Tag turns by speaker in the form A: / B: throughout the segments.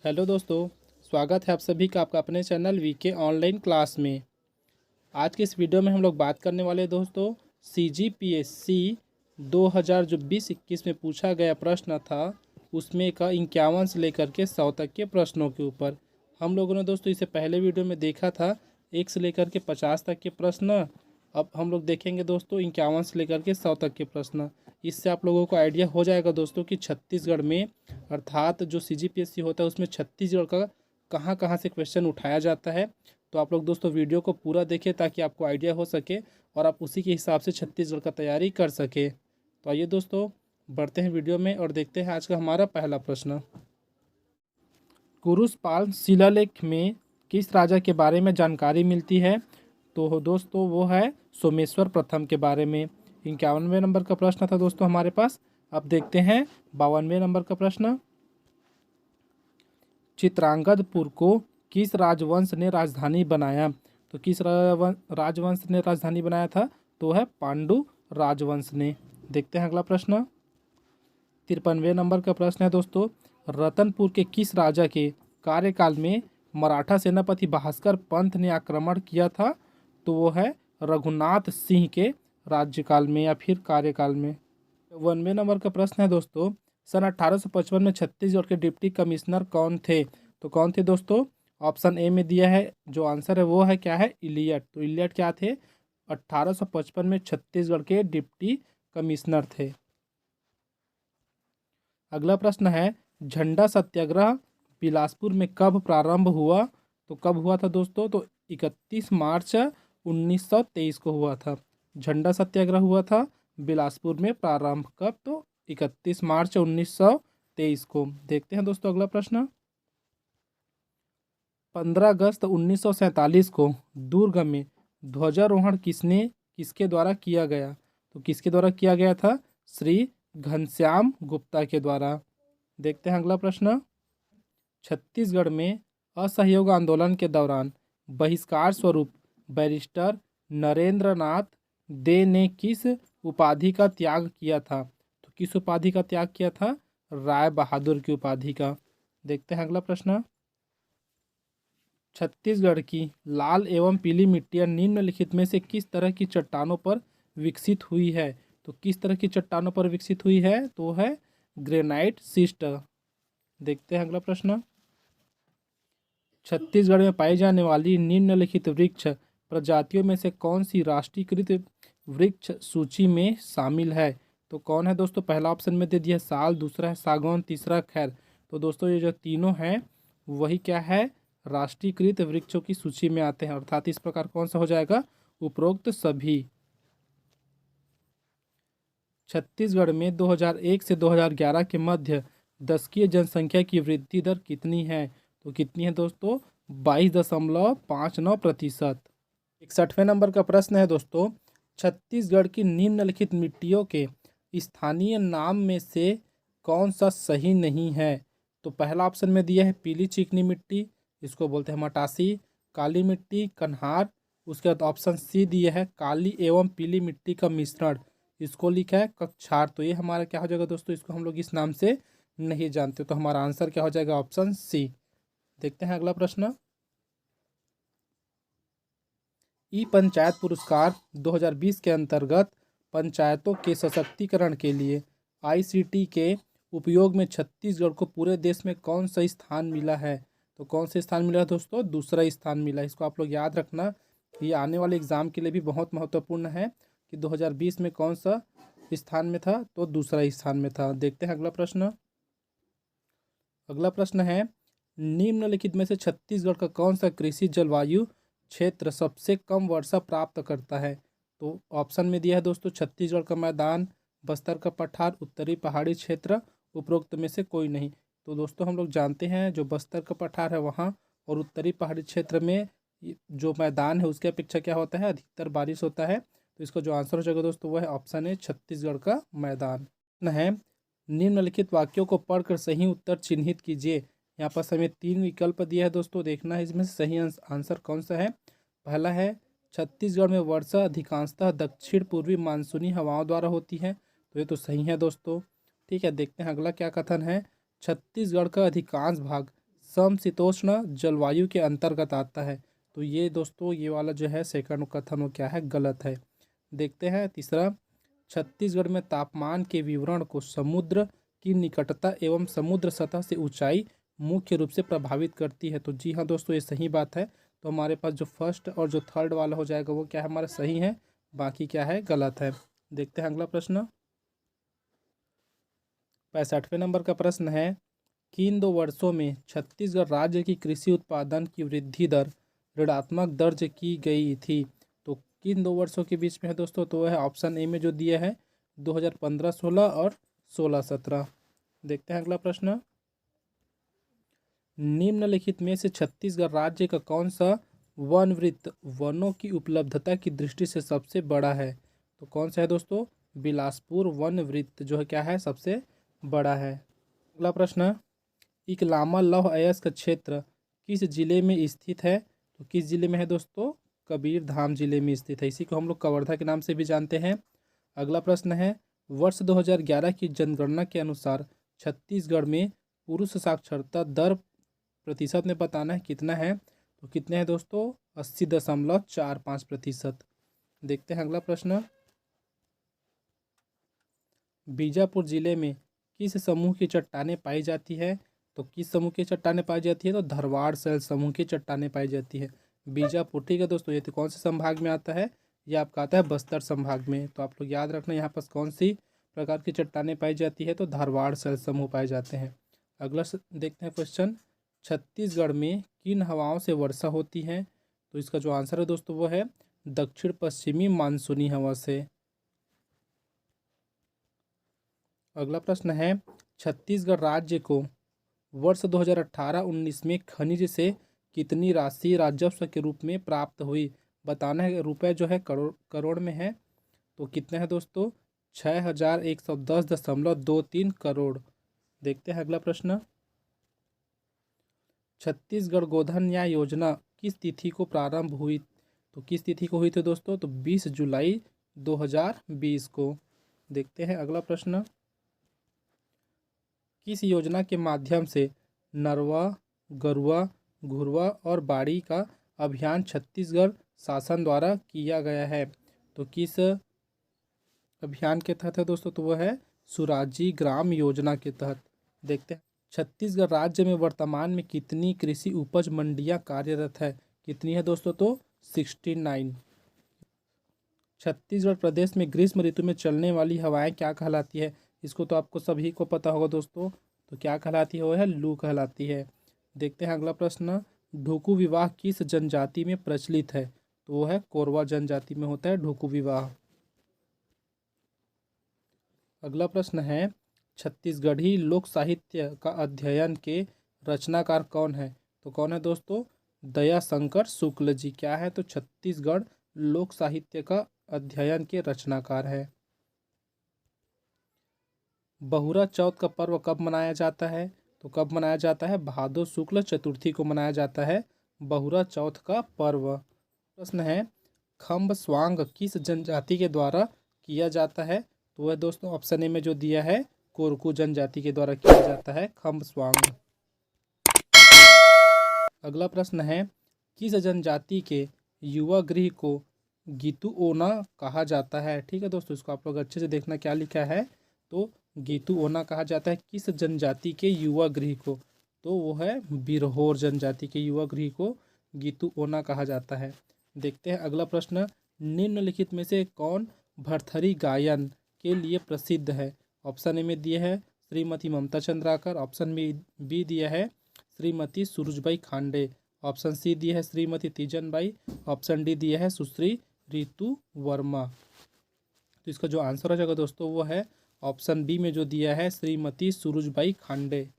A: Hello दोस्तों। स्वागत है आप सभी का आपका अपने चैनल वीके ऑनलाइन क्लास में। आज के इस वीडियो में हम लोग बात करने वाले हैं दोस्तों सीजीपीएससी 2000 जो 20-21 में पूछा गया प्रश्न था उसमें का 51 से लेकर के 100 तक के प्रश्नों के ऊपर। हम लोगों ने दोस्तों इसे पहले वीडियो में देखा था 1 से लेकर के 50 तक के प्रश्न। अब हम लोग देखेंगे दोस्तों 51 से लेकर के 100 तक के प्रश्न। इससे आप लोगों को आइडिया हो जाएगा दोस्तों कि छत्तीसगढ़ में अर्थात जो सीजीपीएससी होता है उसमें छत्तीसगढ़ का कहाँ कहाँ से क्वेश्चन उठाया जाता है। तो आप लोग दोस्तों वीडियो को पूरा देखें ताकि आपको आइडिया हो सके और आप उसी के हिसाब से छत्तीसगढ़ का तैयारी कर सके। तो आइए दोस्तों बढ़ते हैं वीडियो में और देखते हैं आज का हमारा पहला प्रश्न। कुरुषपाल शिलालेख में किस राजा के बारे में जानकारी मिलती है? तो दोस्तों वो है सोमेश्वर प्रथम के बारे में। 51वें नंबर का प्रश्न था दोस्तों हमारे पास। अब देखते हैं 52वें नंबर का प्रश्न। चित्रांगदपुर को किस राजवंश ने राजधानी बनाया? तो किस राजवंश ने राजधानी बनाया था? तो है पांडु राजवंश ने। देखते हैं अगला प्रश्न। 53वें नंबर का प्रश्न है दोस्तों, रतनपुर के किस राजा के कार्यकाल में मराठा सेनापति भास्कर पंत ने आक्रमण किया था? तो वो है रघुनाथ सिंह के राज्यकाल में या फिर कार्यकाल में। 52वें नंबर का प्रश्न है दोस्तों, सन 1855 में छत्तीसगढ़ के डिप्टी कमिश्नर कौन थे? तो कौन थे दोस्तों? ऑप्शन ए में दिया है, जो आंसर है वो है क्या है? इलियट। तो इलियट क्या थे? 1855 में छत्तीसगढ़ के डिप्टी कमिश्नर थे। अगला प्रश्न है, झंडा सत्याग्रह बिलासपुर में कब प्रारंभ हुआ? तो कब हुआ था दोस्तों? तो 31 मार्च 1923 को हुआ था। झंडा सत्याग्रह हुआ था बिलासपुर में प्रारंभ कब? तो 31 मार्च 1923 को। देखते हैं दोस्तों अगला प्रश्न। 15 अगस्त 1947 को दुर्ग में ध्वजारोहण किसके द्वारा किया गया? तो किसके द्वारा किया गया था? श्री घनश्याम गुप्ता के द्वारा। देखते हैं अगला प्रश्न। छत्तीसगढ़ में असहयोग आंदोलन के दौरान बहिष्कार स्वरूप बैरिस्टर नरेंद्र नाथ दे ने किस उपाधि का त्याग किया था? तो किस उपाधि का त्याग किया था? राय बहादुर की उपाधि का। देखते हैं अगला प्रश्न। छत्तीसगढ़ की लाल एवं पीली मिट्टियाँ निम्नलिखित में से किस तरह की चट्टानों पर विकसित हुई है? तो किस तरह की चट्टानों पर विकसित हुई है? तो है ग्रेनाइट शिस्ट। देखते हैं अगला प्रश्न। छत्तीसगढ़ में पाई जाने वाली निम्नलिखित वृक्ष प्रजातियों में से कौन सी राष्ट्रीयकृत वृक्ष सूची में शामिल है? तो कौन है दोस्तों? पहला ऑप्शन में दे दिया साल, दूसरा है सागौन, तीसरा खैर। तो दोस्तों ये जो तीनों हैं वही क्या है? राष्ट्रीयकृत वृक्षों की सूची में आते हैं, अर्थात इस प्रकार कौन सा हो जाएगा? उपरोक्त सभी। छत्तीसगढ़ में 2001 से 2011 के मध्य दशकीय जनसंख्या की वृद्धि दर कितनी है? तो कितनी है दोस्तों? 22.59%। 61वें नंबर का प्रश्न है दोस्तों, छत्तीसगढ़ की निम्नलिखित मिट्टियों के स्थानीय नाम में से कौन सा सही नहीं है? तो पहला ऑप्शन में दिया है पीली चिकनी मिट्टी, इसको बोलते हैं मटासी, काली मिट्टी, कन्हार। उसके बाद ऑप्शन सी दिया है काली एवं पीली मिट्टी का मिश्रण, इसको लिखा है कक्षार। तो ये हमारा क्या हो जाएगा दोस्तों? इसको हम लोग इस नाम से नहीं जानते, तो हमारा आंसर क्या हो जाएगा? Option C. देखते हैं अगला प्रश्न। ई पंचायत पुरस्कार 2020 के अंतर्गत पंचायतों के सशक्तिकरण के लिए आईसीटी के उपयोग में छत्तीसगढ़ को पूरे देश में कौन सा स्थान मिला है? तो कौन सा स्थान मिला है दोस्तों? दूसरा स्थान मिला। इसको आप लोग याद रखना, ये आने वाले एग्जाम के लिए भी बहुत महत्वपूर्ण है कि 2020 में कौन सा स्थान में था? तो दूसरा स्थान में था। देखते हैं अगला प्रश्न। अगला प्रश्न है, निम्नलिखित में से छत्तीसगढ़ का कौन सा कृषि जलवायु क्षेत्र सबसे कम वर्षा प्राप्त करता है? तो ऑप्शन में दिया है दोस्तों छत्तीसगढ़ का मैदान, बस्तर का पठार, उत्तरी पहाड़ी क्षेत्र, उपरोक्त में से कोई नहीं। तो दोस्तों हम लोग जानते हैं जो बस्तर का पठार है वहाँ और उत्तरी पहाड़ी क्षेत्र में जो मैदान है उसके अपेक्षा क्या होता है? अधिकतर बारिश होता है। तो इसका जो आंसर हो जाएगा दोस्तों वो है ऑप्शन है छत्तीसगढ़ का मैदान है। निम्नलिखित वाक्यों को पढ़कर सही उत्तर चिन्हित कीजिए। यहाँ पर हमें 3 विकल्प दिया है दोस्तों, देखना है इसमें सही आंसर कौन सा है। पहला है छत्तीसगढ़ में वर्षा अधिकांशतः दक्षिण पूर्वी मानसूनी हवाओं द्वारा होती है, तो ये तो सही है दोस्तों। ठीक है, देखते हैं अगला क्या कथन है। छत्तीसगढ़ का अधिकांश भाग समशीतोष्ण जलवायु के अंतर्गत आता है। तो ये दोस्तों ये वाला जो है सेकंड कथन वो क्या है, गलत है। देखते हैं तीसरा, छत्तीसगढ़ में तापमान के विवरण को समुद्र की निकटता एवं समुद्र सतह से ऊंचाई मुख्य रूप से प्रभावित करती है। तो जी हाँ दोस्तों, ये सही बात है। तो हमारे पास जो फर्स्ट और जो थर्ड वाला हो जाएगा वो क्या है, हमारा सही है, बाकी क्या है, गलत है। देखते हैं अगला प्रश्न। 65वें नंबर का प्रश्न है, किन 2 वर्षों में छत्तीसगढ़ राज्य की कृषि उत्पादन की वृद्धि दर ऋणात्मक दर्ज की गई थी। तो किन 2 वर्षों के बीच में है दोस्तों, तो है ऑप्शन ए में जो दिया है 2015-16 और 16-17। देखते हैं अगला प्रश्न। निम्नलिखित में से छत्तीसगढ़ राज्य का कौन सा वन वृत्त वनों की उपलब्धता की दृष्टि से सबसे बड़ा है। तो कौन सा है दोस्तों, बिलासपुर वन वृत्त जो है क्या है, सबसे बड़ा है। अगला प्रश्न, इकलामा लौह अयस्क क्षेत्र किस जिले में स्थित है। तो किस जिले में है दोस्तों, कबीरधाम जिले में स्थित है। इसी को हम लोग कवर्धा के नाम से भी जानते हैं। अगला प्रश्न है, वर्ष 2011 की जनगणना के अनुसार छत्तीसगढ़ में पुरुष साक्षरता दर प्रतिशत में बताना है कितना है। तो कितने हैं दोस्तों, 80.45%। देखते हैं अगला प्रश्न, बीजापुर जिले में किस समूह की चट्टानें पाई जाती है। तो किस समूह की चट्टानें पाई जाती है, तो धरवाड़ शैल समूह की चट्टानें पाई जाती है बीजापुर। ठीक है दोस्तों, ये तो कौन से संभाग में आता है, ये आपका आता है बस्तर संभाग में। तो आप लोग याद रखना यहाँ पर कौन सी प्रकार की चट्टानें पाई जाती है, तो धारवाड़ शैल समूह पाए जाते हैं। अगला देखते हैं क्वेश्चन, छत्तीसगढ़ में किन हवाओं से वर्षा होती है। तो इसका जो आंसर है दोस्तों वो है दक्षिण पश्चिमी मानसूनी हवा से। अगला प्रश्न है, छत्तीसगढ़ राज्य को वर्ष 2018-19 में खनिज से कितनी राशि राजस्व के रूप में प्राप्त हुई। बताना है, रुपए जो है करोड़ में है। तो कितने हैं दोस्तों, 6110.23 करोड़। देखते हैं अगला प्रश्न, छत्तीसगढ़ गोधन न्याय योजना किस तिथि को प्रारंभ हुई। तो किस तिथि को हुई थी दोस्तों, तो 20 जुलाई 2020 को। देखते हैं अगला प्रश्न, किस योजना के माध्यम से नरवा, गरुवा, घुरवा और बाड़ी का अभियान छत्तीसगढ़ शासन द्वारा किया गया है। तो किस अभियान के तहत है दोस्तों, तो वह है सुराजी ग्राम योजना के तहत। देखते हैं, छत्तीसगढ़ राज्य में वर्तमान में कितनी कृषि उपज मंडियां कार्यरत है। कितनी है दोस्तों, तो 69। छत्तीसगढ़ प्रदेश में ग्रीष्म ऋतु में चलने वाली हवाएं क्या कहलाती है। इसको तो आपको सभी को पता होगा दोस्तों, तो क्या कहलाती है, वो है लू कहलाती है। देखते हैं अगला प्रश्न, ढुकू विवाह किस जनजाति में प्रचलित है। तो वो है कोरवा जनजाति में होता है ढुकू विवाह। अगला प्रश्न है, छत्तीसगढ़ी लोक साहित्य का अध्ययन के रचनाकार कौन है। तो कौन है दोस्तों, दयाशंकर शुक्ल जी क्या है, तो छत्तीसगढ़ लोक साहित्य का अध्ययन के रचनाकार है। बहुरा चौथ का पर्व कब मनाया जाता है। तो कब मनाया जाता है, भादो शुक्ल चतुर्थी को मनाया जाता है बहुरा चौथ का पर्व। प्रश्न है, खम्ब स्वांग किस जनजाति के द्वारा किया जाता है। तो वह दोस्तों ऑप्शन ए में जो दिया है कोरकू जनजाति के द्वारा किया जाता है खम्ब स्वांग। अगला प्रश्न है, किस जनजाति के युवा गृह को गीतू ओना कहा जाता है। ठीक है दोस्तों, इसको आप लोग अच्छे से देखना क्या लिखा है, तो गीतू ओना कहा जाता है किस जनजाति के युवा गृह को। तो वो है बिरहोर जनजाति के युवा गृह को गीतू ओना कहा जाता है। देखते हैं अगला प्रश्न, निम्नलिखित में से कौन भरथरी गायन के लिए प्रसिद्ध है। ऑप्शन ए में दिए है श्रीमती ममता चंद्राकर, ऑप्शन में बी दिया है श्रीमती सूरजबाई खांडे, ऑप्शन सी दिया है श्रीमती तीजनबाई, ऑप्शन डी दिया है सुश्री रितु वर्मा। तो इसका जो आंसर हो जाएगा दोस्तों वो है ऑप्शन बी में जो दिया है श्रीमती सूरजबाई खांडे।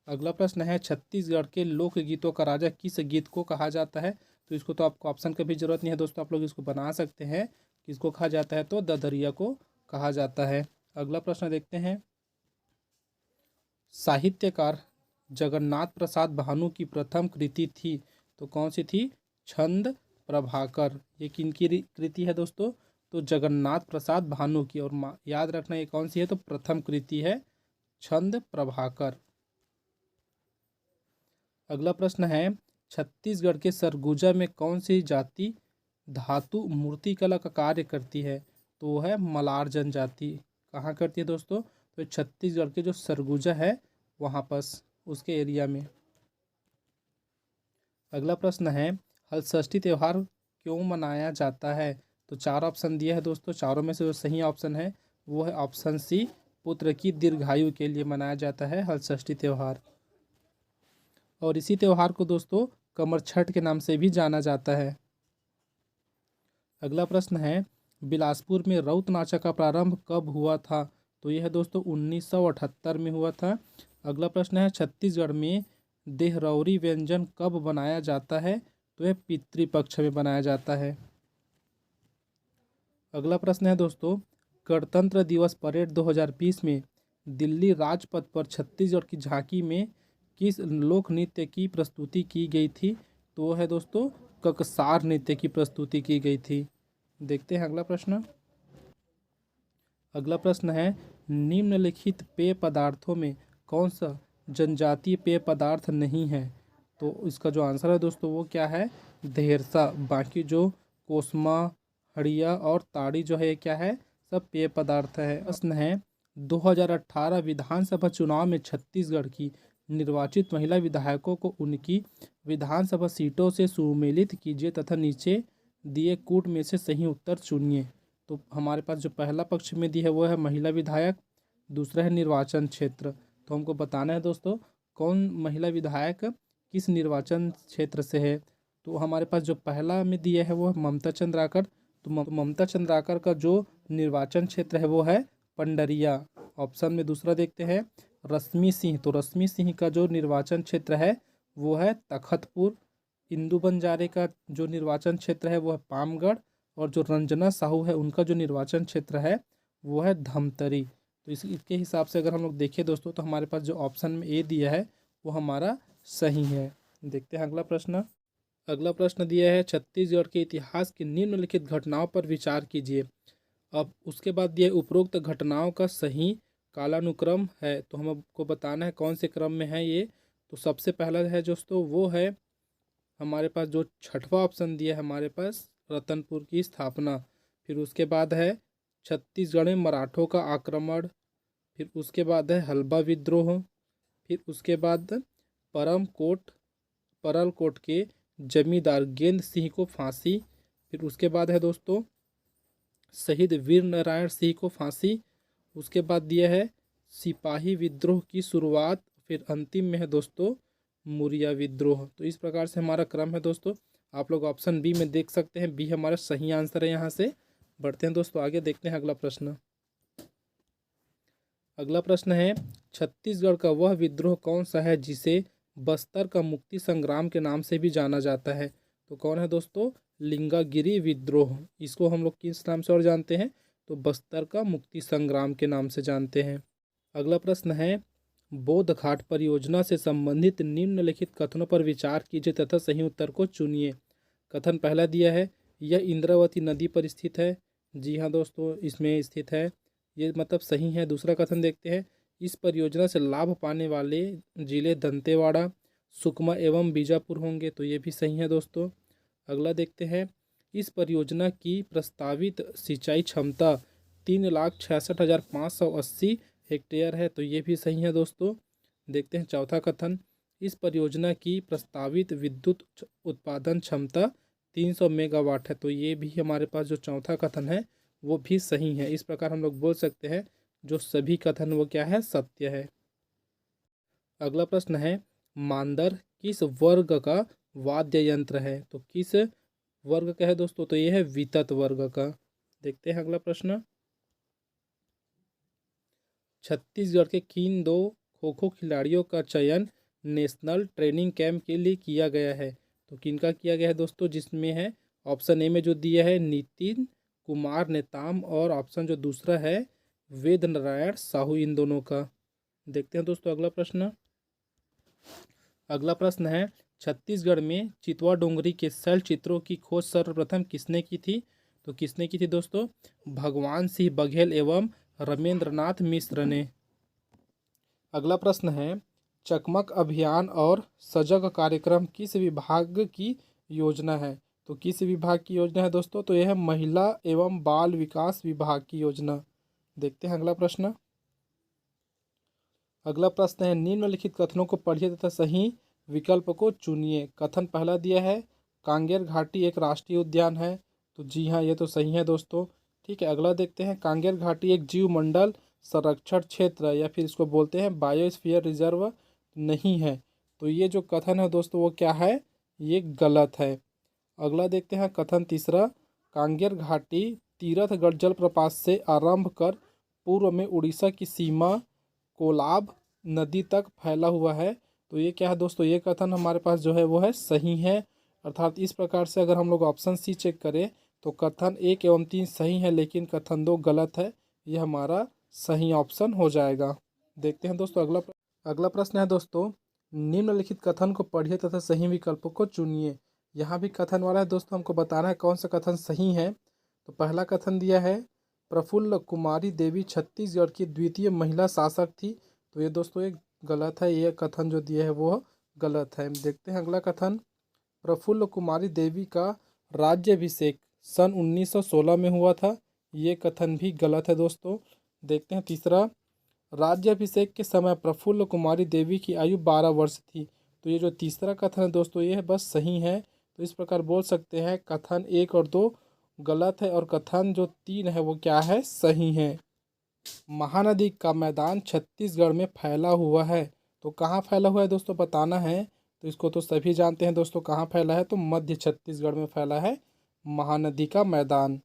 A: अगला प्रश्न है, छत्तीसगढ़ के लोकगीतों का राजा किस गीत को कहा जाता है। तो इसको तो आपको ऑप्शन की भी जरूरत नहीं है दोस्तों, आप लोग इसको बना सकते हैं। किसको कहा जाता है, तो ददरिया को कहा जाता है। अगला प्रश्न देखते हैं, साहित्यकार जगन्नाथ प्रसाद भानु की प्रथम कृति थी। तो कौन सी थी, छंद प्रभाकर। ये किनकी कृति है दोस्तों, तो जगन्नाथ प्रसाद भानु की। और याद रखना ये कौन सी है, तो प्रथम कृति है छंद प्रभाकर। अगला प्रश्न है, छत्तीसगढ़ के सरगुजा में कौन सी जाति धातु मूर्तिकला का कार्य करती है? तो वो है मलार जनजाति। कहाँ करती है दोस्तों? तो छत्तीसगढ़ के जो सरगुजा है वहाँ पर, उसके एरिया में। अगला प्रश्न है, हलषष्ठी त्यौहार क्यों मनाया जाता है? तो चार ऑप्शन दिए हैं दोस्तों, चारों में से जो सही ऑप्शन है वो है ऑप्शन सी, पुत्र की दीर्घायु के लिए मनाया जाता है हलषष्ठी त्यौहार। और इसी त्यौहार को दोस्तों कमर छठ के नाम से भी जाना जाता है। अगला प्रश्न है, बिलासपुर में रउत नाचा का प्रारंभ कब हुआ था? तो यह है दोस्तों 1978 में हुआ था। अगला प्रश्न है, छत्तीसगढ़ में देहरौरी व्यंजन कब बनाया जाता है? तो यह पितृपक्ष में बनाया जाता है। अगला प्रश्न है दोस्तों, गणतंत्र दिवस परेड 2020 में दिल्ली राजपथ पर छत्तीसगढ़ की झांकी में किस लोक नृत्य की प्रस्तुति की गई थी? तो वो है दोस्तों ककसार नृत्य की प्रस्तुति की गई थी। देखते हैं अगला प्रश्न। अगला प्रश्न है, निम्नलिखित पेय पदार्थों में कौन सा जनजातीय पेय पदार्थ नहीं है? तो इसका जो आंसर है दोस्तों वो क्या है? धेरसा। बाकी जो कोसमा, हड़िया और ताड़ी जो है ये क्या है? सब पेय पदार्थ है। प्रश्न है, 2018 विधानसभा चुनाव में छत्तीसगढ़ की निर्वाचित महिला विधायकों को उनकी विधानसभा सीटों से सुमेलित कीजिए तथा नीचे दिए कूट में से सही उत्तर चुनिए। तो हमारे पास जो पहला पक्ष में दी है वो है महिला विधायक, दूसरा है निर्वाचन क्षेत्र। तो हमको बताना है दोस्तों कौन महिला विधायक किस निर्वाचन क्षेत्र से है। तो हमारे पास जो पहला में दिया है वो है ममता चंद्राकर। तो ममता चंद्राकर का जो निर्वाचन क्षेत्र है वो है पंडरिया। ऑप्शन में दूसरा देखते हैं, रश्मि सिंह। तो रश्मि सिंह का जो निर्वाचन क्षेत्र है वो है तखतपुर। इंदु बंजारे का जो निर्वाचन क्षेत्र है वो है पामगढ़। और जो रंजना साहू है उनका जो निर्वाचन क्षेत्र है वो है धमतरी। तो इसके हिसाब से अगर हम लोग देखें दोस्तों तो हमारे पास जो ऑप्शन में ए दिया है वो हमारा सही है। देखते हैं अगला प्रश्न। अगला प्रश्न दिया है, छत्तीसगढ़ के इतिहास की निम्नलिखित घटनाओं पर विचार कीजिए। अब उसके बाद दिया है उपरोक्त घटनाओं का सही कालानुक्रम है। तो हमको बताना है कौन से क्रम में है ये। तो सबसे पहला है दोस्तों वो है हमारे पास जो छठवां ऑप्शन दिया है हमारे पास रतनपुर की स्थापना। फिर उसके बाद है छत्तीसगढ़ में मराठों का आक्रमण। फिर उसके बाद है हल्बा विद्रोह। फिर उसके बाद परलकोट के जमींदार गेंद सिंह को फांसी। फिर उसके बाद है दोस्तों शहीद वीर नारायण सिंह को फांसी। उसके बाद दिया है सिपाही विद्रोह की शुरुआत। फिर अंतिम में है दोस्तों मुरिया विद्रोह। तो इस प्रकार से हमारा क्रम है दोस्तों। आप लोग ऑप्शन बी में देख सकते हैं, बी हमारा सही आंसर है। यहाँ से बढ़ते हैं दोस्तों आगे, देखते हैं अगला प्रश्न। अगला प्रश्न है, छत्तीसगढ़ का वह विद्रोह कौन सा है जिसे बस्तर का मुक्ति संग्राम के नाम से भी जाना जाता है? तो कौन है दोस्तों? लिंगागिरी विद्रोह। इसको हम लोग किस नाम से और जानते हैं? तो बस्तर का मुक्ति संग्राम के नाम से जानते हैं। अगला प्रश्न है, बौद्ध घाट परियोजना से संबंधित निम्नलिखित कथनों पर विचार कीजिए तथा सही उत्तर को चुनिए। कथन पहला दिया है, यह इंद्रावती नदी पर स्थित है। जी हाँ दोस्तों, इसमें स्थित है, ये मतलब सही है। दूसरा कथन देखते हैं, इस परियोजना से लाभ पाने वाले जिले दंतेवाड़ा, सुकमा एवं बीजापुर होंगे। तो ये भी सही है दोस्तों। अगला देखते हैं, इस परियोजना की प्रस्तावित सिंचाई क्षमता 3,66,580 हेक्टेयर है। तो ये भी सही है दोस्तों। देखते हैं चौथा कथन, इस परियोजना की प्रस्तावित विद्युत उत्पादन क्षमता 300 मेगावाट है। तो ये भी हमारे पास जो चौथा कथन है वो भी सही है। इस प्रकार हम लोग बोल सकते हैं जो सभी कथन वो क्या है? सत्य है। अगला प्रश्न है, मांदर किस वर्ग का वाद्य यंत्र है? तो किस वर्ग का है दोस्तों? तो ये है वितत वर्ग का। देखते हैं अगला प्रश्न, छत्तीसगढ़ के किन दो खो खो खिलाड़ियों का चयन नेशनल ट्रेनिंग कैंप के लिए किया गया है? तो किनका किया गया है दोस्तों? जिसमें है ऑप्शन ए में जो दिया है नितिन कुमार नेताम, और ऑप्शन जो दूसरा है वेद नारायण साहू, इन दोनों का। देखते हैं दोस्तों अगला प्रश्न। अगला प्रश्न है, छत्तीसगढ़ में चितवा डोंगरी के शैल चित्रों की खोज सर्वप्रथम किसने की थी? तो किसने की थी दोस्तों? भगवान सिंह बघेल एवं रमेंद्रनाथ मिश्र ने। अगला प्रश्न है, चकमक अभियान और सजग कार्यक्रम किस विभाग की योजना है? तो किस विभाग की योजना है दोस्तों? तो यह है महिला एवं बाल विकास विभाग की योजना। देखते हैं अगला प्रश्न। अगला प्रश्न है, निम्नलिखित कथनों को पढ़िए तथा सही विकल्प को चुनिए। कथन पहला दिया है, कांगेर घाटी एक राष्ट्रीय उद्यान है। तो जी हाँ, ये तो सही है दोस्तों। ठीक है, अगला देखते हैं, कांगेर घाटी एक जीवमंडल संरक्षण क्षेत्र या फिर इसको बोलते हैं बायोस्फीयर रिजर्व नहीं है। तो ये जो कथन है दोस्तों वो क्या है? ये गलत है। अगला देखते हैं कथन तीसरा, कांगेर घाटी तीरथगढ़ जलप्रपात से आरंभ कर पूर्व में उड़ीसा की सीमा कोलाब नदी तक फैला हुआ है। तो ये क्या है दोस्तों? ये कथन हमारे पास जो है वो है सही है। अर्थात इस प्रकार से अगर हम लोग ऑप्शन सी चेक करें तो कथन 1 एवं 3 सही है, लेकिन कथन 2 गलत है। ये हमारा सही ऑप्शन हो जाएगा। देखते हैं दोस्तों अगला प्रश्न है दोस्तों, निम्नलिखित कथन को पढ़िए तथा सही विकल्पों को चुनिए। यहाँ भी कथन वाला है दोस्तों, हमको बताना है कौन सा कथन सही है। तो पहला कथन दिया है, प्रफुल्ल कुमारी देवी छत्तीसगढ़ की द्वितीय महिला शासक थी। तो ये दोस्तों ये गलत है। ये कथन जो दिया है वो गलत है। देखते हैं अगला कथन, प्रफुल्ल कुमारी देवी का राज्याभिषेक सन 1916 में हुआ था। ये कथन भी गलत है दोस्तों। देखते हैं तीसरा, राज्याभिषेक के समय प्रफुल्ल कुमारी देवी की आयु 12 वर्ष थी। तो ये जो तीसरा कथन है दोस्तों ये बस सही है। तो इस प्रकार बोल सकते हैं कथन 1 और 2 गलत है और कथन जो 3 है वो क्या है? सही है। महानदी का मैदान छत्तीसगढ़ में फैला हुआ है। तो कहाँ फैला हुआ है दोस्तों बताना है। तो इसको तो सभी जानते हैं दोस्तों, कहाँ फैला है? तो मध्य छत्तीसगढ़ में फैला है महानदी का मैदान।